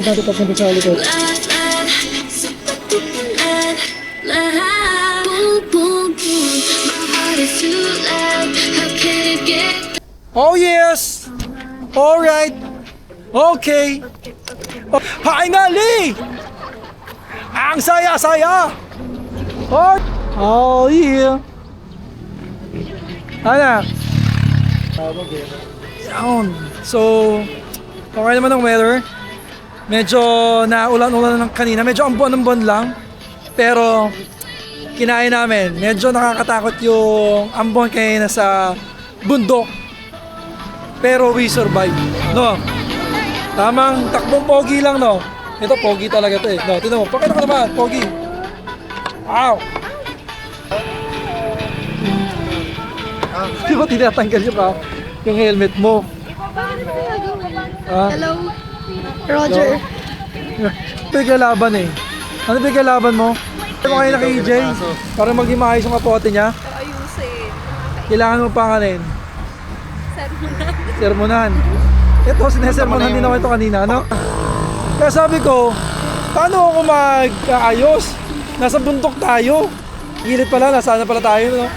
natin papunta sa likod. Oh yes! Alright! Okay! Finally! Ang saya-saya! Oh yeah! Ano? Yan. So, okay naman ang weather. Medyo naulan-ulan ng kanina. Medyo ambon-ambon lang. Pero, kinain namin. Medyo nakakatakot yung ambon kaya nasa bundok. Pero we survive. No? Tamang takbong pogi lang, no? Ito, pogi talaga to eh. No, tignan mo. Pakita ko naman, pogi. Wow! Di ba tinatanggal yung helmet mo? Hello, Roger. Bigalaban eh. Ano bigalaban mo? Ano mo kayo na kay EJ? Para maging maayos yung kapote niya? Ayusin. Kailangan mo panganin. Sermonan. Sermonan. Ito, sinesermonan din ako ito kanina, no? Kaya sabi ko, paano ako mag-aayos? Nasa bundok tayo. Gilid pala, nasaan na pala tayo, no?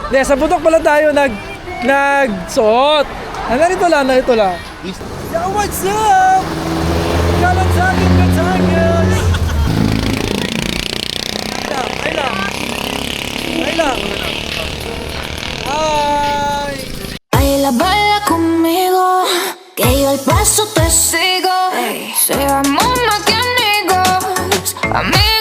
Hindi, sa bundok pala tayo nagsuot. Narito lang. Yo, what's up? Kalan sa akin, Batangas! Ay lang. Hi! Baila, baila conmigo, que yo el paso te sigo. Seamos más que amigos, amigos.